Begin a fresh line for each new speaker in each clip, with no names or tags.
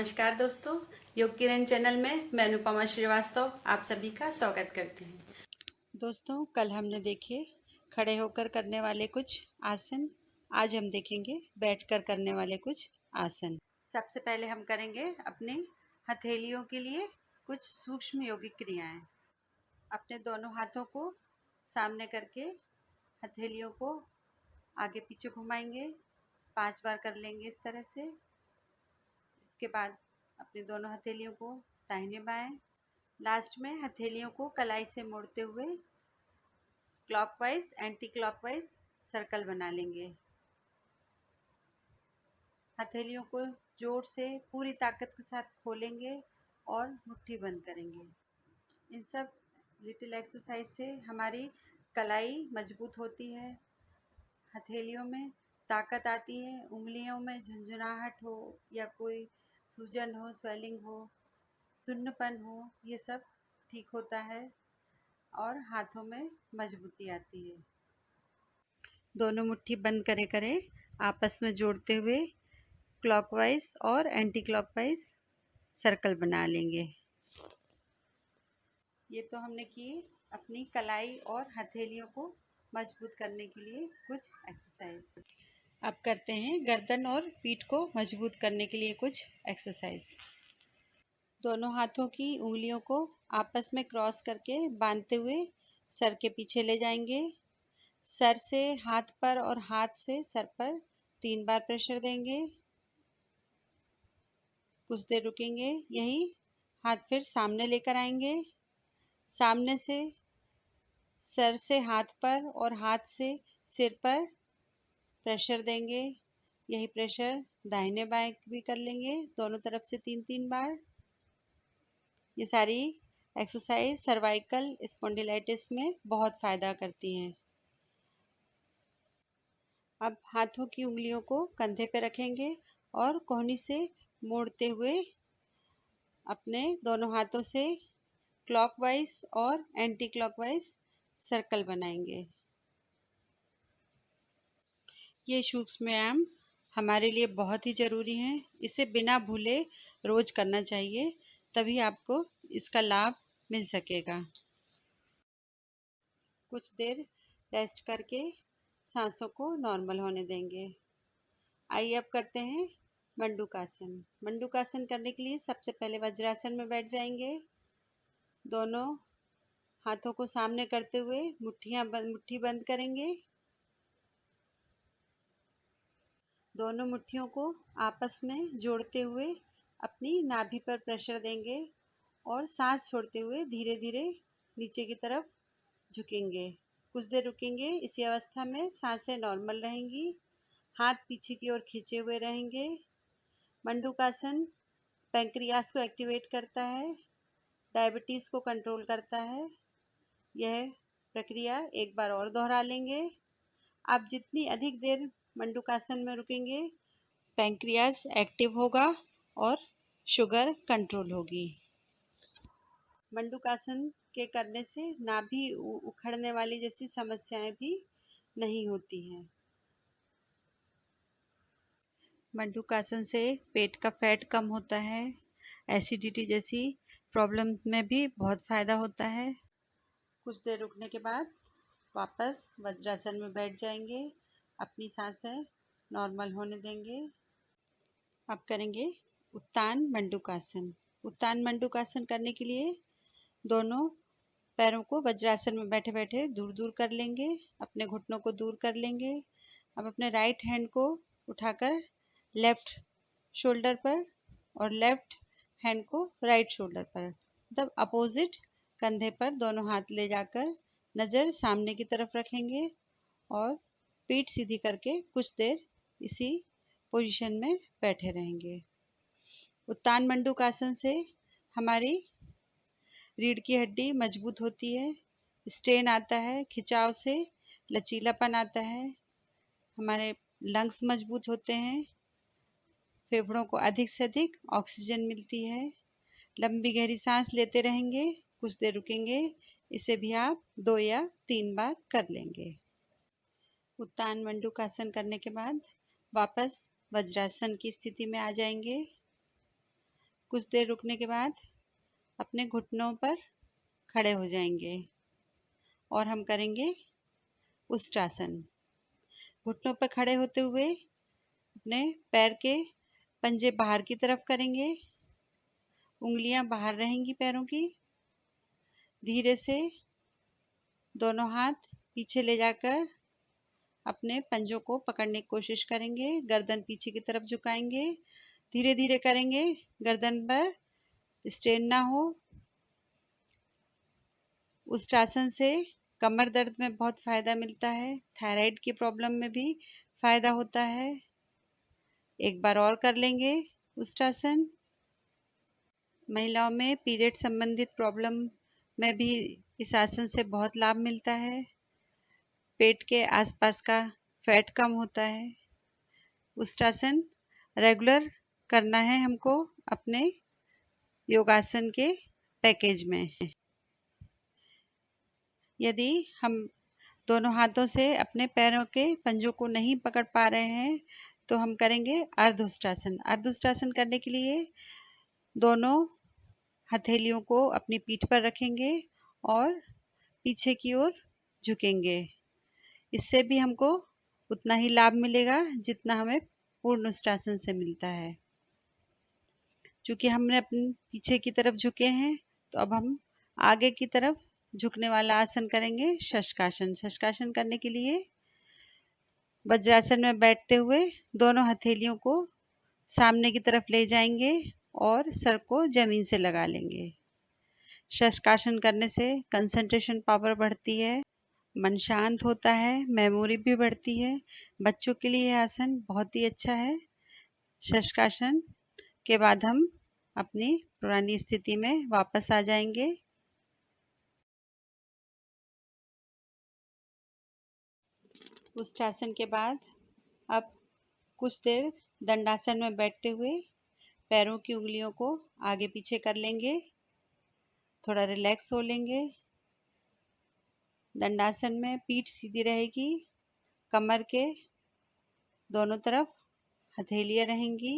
नमस्कार दोस्तों, योग किरण चैनल में मैं अनुपमा श्रीवास्तव आप सभी का स्वागत करती हूँ। दोस्तों, कल हमने देखे खड़े होकर करने वाले कुछ आसन। आज हम देखेंगे बैठकर करने वाले कुछ आसन। सबसे पहले हम करेंगे अपने हथेलियों के लिए कुछ सूक्ष्म योगिक क्रियाएं। अपने दोनों हाथों को सामने करके हथेलियों को आगे पीछे घुमाएंगे। 5 बार कर लेंगे इस तरह से। इसके बाद अपनी दोनों हथेलियों को दाहिने बाएं, लास्ट में हथेलियों को कलाई से मोड़ते हुए क्लॉकवाइज एंटी क्लॉकवाइज सर्कल बना लेंगे। हथेलियों को जोर से पूरी ताकत के साथ खोलेंगे और मुट्ठी बंद करेंगे। इन सब लिटिल एक्सरसाइज से हमारी कलाई मजबूत होती है, हथेलियों में ताकत आती है, उंगलियों में झंझनाहट हो या कोई सूजन हो, स्वेलिंग हो, सुन्नपन हो, ये सब ठीक होता है और हाथों में मजबूती आती है। दोनों मुट्ठी बंद करे करे आपस में जोड़ते हुए क्लॉकवाइज और एंटी क्लॉकवाइज सर्कल बना लेंगे। ये तो हमने की अपनी कलाई और हथेलियों को मजबूत करने के लिए कुछ एक्सरसाइज। अब करते हैं गर्दन और पीठ को मजबूत करने के लिए कुछ एक्सरसाइज। दोनों हाथों की उंगलियों को आपस में क्रॉस करके बांधते हुए सर के पीछे ले जाएंगे। सर से हाथ पर और हाथ से सर पर 3 बार प्रेशर देंगे। कुछ देर रुकेंगे। यही हाथ फिर सामने लेकर आएंगे। सामने से सर से हाथ पर और हाथ से सिर पर प्रेशर देंगे। यही प्रेशर दाहिने बाएं भी कर लेंगे, दोनों तरफ से 3-3 बार। ये सारी एक्सरसाइज सर्वाइकल स्पॉन्डिलाइटिस में बहुत फ़ायदा करती हैं। अब हाथों की उंगलियों को कंधे पे रखेंगे और कोहनी से मोड़ते हुए अपने दोनों हाथों से क्लॉकवाइज और एंटी क्लॉकवाइज सर्कल बनाएंगे। ये सूक्ष्म व्यायाम हमारे लिए बहुत ही ज़रूरी है। इसे बिना भूले रोज़ करना चाहिए, तभी आपको इसका लाभ मिल सकेगा। कुछ देर रेस्ट करके सांसों को नॉर्मल होने देंगे। आइए अब करते हैं मंडूकासन। मंडूकासन करने के लिए सबसे पहले वज्रासन में बैठ जाएंगे। दोनों हाथों को सामने करते हुए मुट्ठी बंद करेंगे। दोनों मुट्ठियों को आपस में जोड़ते हुए अपनी नाभि पर प्रेशर देंगे और सांस छोड़ते हुए धीरे धीरे नीचे की तरफ झुकेंगे। कुछ देर रुकेंगे। इसी अवस्था में सांसें नॉर्मल रहेंगी। हाथ पीछे की ओर खींचे हुए रहेंगे। मंडूकासन पैंक्रियास को एक्टिवेट करता है, डायबिटीज़ को कंट्रोल करता है। यह प्रक्रिया एक बार और दोहरा लेंगे। आप जितनी अधिक देर मंडूकासन में रुकेंगे, पैंक्रियास एक्टिव होगा और शुगर कंट्रोल होगी। मंडूकासन के करने से नाभि उखड़ने वाली जैसी समस्याएं भी नहीं होती हैं। मंडूकासन से पेट का फैट कम होता है। एसिडिटी जैसी प्रॉब्लम में भी बहुत फ़ायदा होता है। कुछ देर रुकने के बाद वापस वज्रासन में बैठ जाएंगे। अपनी सांसें नॉर्मल होने देंगे। अब करेंगे उत्तान मंडूकासन। उत्तान मंडूकासन करने के लिए दोनों पैरों को वज्रासन में बैठे बैठे दूर दूर कर लेंगे। अपने घुटनों को दूर कर लेंगे। अब अपने राइट हैंड को उठाकर लेफ्ट शोल्डर पर और लेफ्ट हैंड को राइट शोल्डर पर, मतलब अपोजिट कंधे पर दोनों हाथ ले जाकर नज़र सामने की तरफ रखेंगे और पीठ सीधी करके कुछ देर इसी पोजीशन में बैठे रहेंगे। उत्तान मंडूकासन से हमारी रीढ़ की हड्डी मजबूत होती है, स्ट्रेन आता है, खिंचाव से लचीलापन आता है, हमारे लंग्स मजबूत होते हैं, फेफड़ों को अधिक से अधिक ऑक्सीजन मिलती है। लंबी गहरी सांस लेते रहेंगे। कुछ देर रुकेंगे। इसे भी आप 2 या 3 बार कर लेंगे। उत्तान मंडूकासन करने के बाद वापस वज्रासन की स्थिति में आ जाएंगे। कुछ देर रुकने के बाद अपने घुटनों पर खड़े हो जाएंगे और हम करेंगे उष्ट्रासन। घुटनों पर खड़े होते हुए अपने पैर के पंजे बाहर की तरफ करेंगे, उंगलियां बाहर रहेंगी पैरों की। धीरे से दोनों हाथ पीछे ले जाकर अपने पंजों को पकड़ने की कोशिश करेंगे, गर्दन पीछे की तरफ झुकाएंगे। धीरे धीरे करेंगे, गर्दन पर स्ट्रेन ना हो। उष्ट्रासन से कमर दर्द में बहुत फायदा मिलता है, थायराइड की प्रॉब्लम में भी फायदा होता है। एक बार और कर लेंगे उष्ट्रासन। महिलाओं में पीरियड संबंधित प्रॉब्लम में भी इस आसन से बहुत लाभ मिलता है। पेट के आसपास का फैट कम होता है। उष्ट्रासन रेगुलर करना है हमको अपने योगासन के पैकेज में। यदि हम दोनों हाथों से अपने पैरों के पंजों को नहीं पकड़ पा रहे हैं तो हम करेंगे अर्धउष्ट्रासन। अर्धउष्ट्रासन करने के लिए दोनों हथेलियों को अपनी पीठ पर रखेंगे और पीछे की ओर झुकेंगे। इससे भी हमको उतना ही लाभ मिलेगा जितना हमें पूर्ण उष्ट्रासन से मिलता है। चूँकि हमने अपने पीछे की तरफ झुके हैं तो अब हम आगे की तरफ झुकने वाला आसन करेंगे, शशकासन। शशकासन करने के लिए वज्रासन में बैठते हुए दोनों हथेलियों को सामने की तरफ ले जाएंगे और सर को जमीन से लगा लेंगे। शशकासन करने से कंसंट्रेशन पावर बढ़ती है, मन शांत होता है, मेमोरी भी बढ़ती है। बच्चों के लिए यह आसन बहुत ही अच्छा है। शशकासन के बाद हम अपनी पुरानी स्थिति में वापस आ जाएंगे। उष्ट्रासन के बाद अब कुछ देर दंडासन में बैठते हुए पैरों की उंगलियों को आगे पीछे कर लेंगे, थोड़ा रिलैक्स हो लेंगे। दंडासन में पीठ सीधी रहेगी, कमर के दोनों तरफ हथेलियां रहेंगी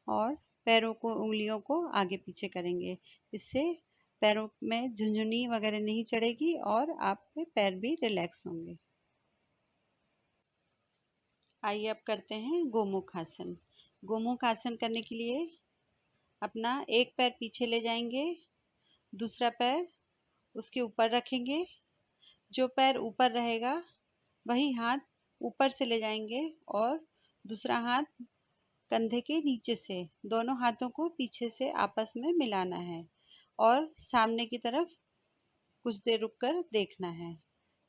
और पैरों को उंगलियों को आगे पीछे करेंगे। इससे पैरों में झुनझुनी वगैरह नहीं चढ़ेगी और आपके पैर भी रिलैक्स होंगे। आइए अब करते हैं गोमुख आसन। गोमुख आसन करने के लिए अपना एक पैर पीछे ले जाएंगे, दूसरा पैर उसके ऊपर रखेंगे। जो पैर ऊपर रहेगा वही हाथ ऊपर से ले जाएंगे और दूसरा हाथ कंधे के नीचे से दोनों हाथों को पीछे से आपस में मिलाना है और सामने की तरफ कुछ देर रुककर देखना है।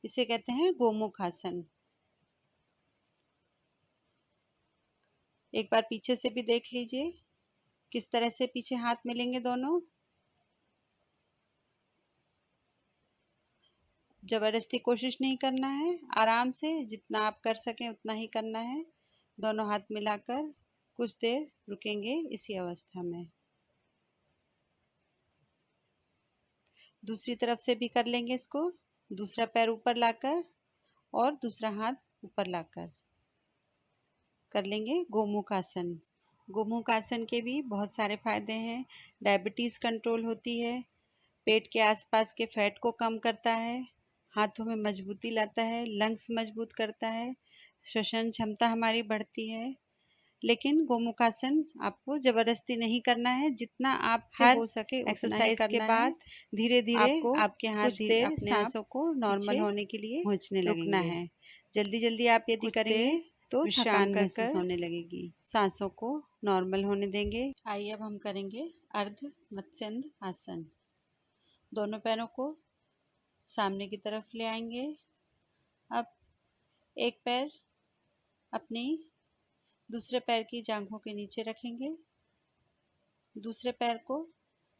इसे कहते हैं गोमुख आसन। एक बार पीछे से भी देख लीजिए किस तरह से पीछे हाथ मिलेंगे दोनों। जबरदस्ती कोशिश नहीं करना है, आराम से जितना आप कर सकें उतना ही करना है। दोनों हाथ मिलाकर कुछ देर रुकेंगे इसी अवस्था में। दूसरी तरफ से भी कर लेंगे इसको। दूसरा पैर ऊपर लाकर और दूसरा हाथ ऊपर लाकर कर लेंगे गोमुख आसन। गोमुख आसन के भी बहुत सारे फायदे हैं। डायबिटीज़ कंट्रोल होती है, पेट के आसपास के फैट को कम करता है, हाथों में मजबूती लाता है, लंग्स मजबूत करता है, श्वसन क्षमता हमारी बढ़ती है। लेकिन गोमुख आसन आपको जबरदस्ती नहीं करना है, जितना आपसे हो सके एक्सरसाइज के बाद धीरे धीरे आपको आपके हाथ कुछ देर अपने सांसों को नॉर्मल होने के लिए रुकना है। जल्दी जल्दी आप यदि करेंगे तो थकान महसूस होने लगेगी। सांसों को नॉर्मल होने देंगे। आइए अब हम करेंगे अर्ध मत्स्यंद आसन। दोनों पैरों को सामने की तरफ ले आएंगे। अब एक पैर अपनी दूसरे पैर की जांघों के नीचे रखेंगे, दूसरे पैर को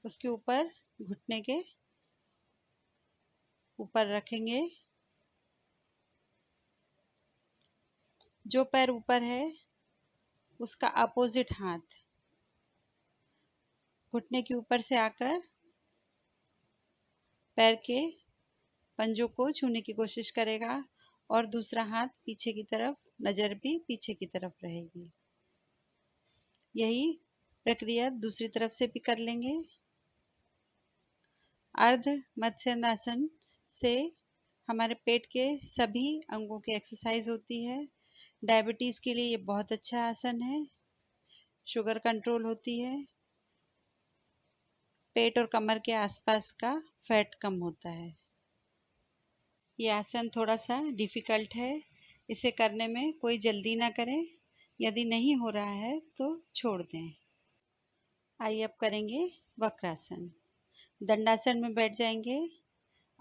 उसके ऊपर घुटने के ऊपर रखेंगे। जो पैर ऊपर है उसका अपोजिट हाथ घुटने के ऊपर से आकर पैर के पंजों को छूने की कोशिश करेगा और दूसरा हाथ पीछे की तरफ, नज़र भी पीछे की तरफ रहेगी। यही प्रक्रिया दूसरी तरफ से भी कर लेंगे। अर्ध मत्स्यासन से हमारे पेट के सभी अंगों की एक्सरसाइज होती है। डायबिटीज़ के लिए ये बहुत अच्छा आसन है। शुगर कंट्रोल होती है। पेट और कमर के आसपास का फैट कम होता है। ये आसन थोड़ा सा डिफ़िकल्ट है। इसे करने में कोई जल्दी ना करें। यदि नहीं हो रहा है तो छोड़ दें। आइए अब करेंगे वक्रासन। दंडासन में बैठ जाएंगे।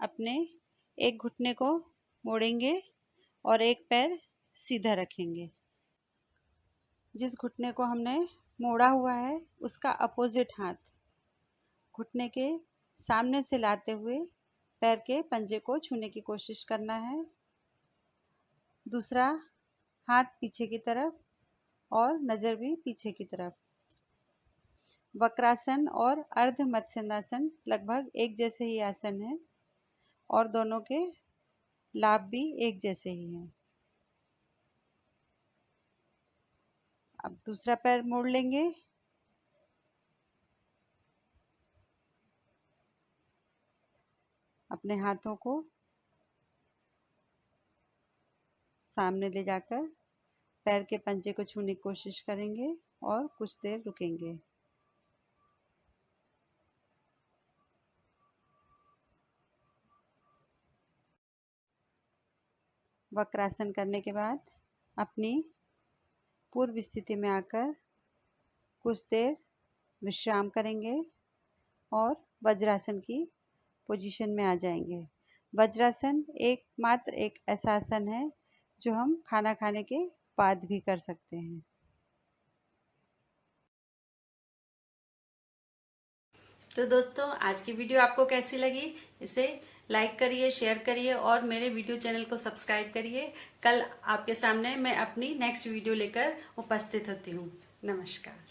अपने एक घुटने को मोड़ेंगे और एक पैर सीधा रखेंगे। जिस घुटने को हमने मोड़ा हुआ है उसका अपोजिट हाथ घुटने के सामने से लाते हुए पैर के पंजे को छूने की कोशिश करना है। दूसरा हाथ पीछे की तरफ और नज़र भी पीछे की तरफ। वक्रासन और अर्ध मत्स्यासन लगभग एक जैसे ही आसन है और दोनों के लाभ भी एक जैसे ही हैं। अब दूसरा पैर मोड़ लेंगे। अपने हाथों को सामने ले जाकर पैर के पंजे को छूने की कोशिश करेंगे और कुछ देर रुकेंगे। वक्रासन करने के बाद अपनी पूर्व स्थिति में आकर कुछ देर विश्राम करेंगे और वज्रासन की पोजीशन में आ जाएंगे। वज्रासन एकमात्र एक ऐसा आसन है जो हम खाना खाने के बाद भी कर सकते हैं।
तो दोस्तों, आज की वीडियो आपको कैसी लगी? इसे लाइक करिए, शेयर करिए और मेरे वीडियो चैनल को सब्सक्राइब करिए। कल आपके सामने मैं अपनी नेक्स्ट वीडियो लेकर उपस्थित होती हूँ। नमस्कार।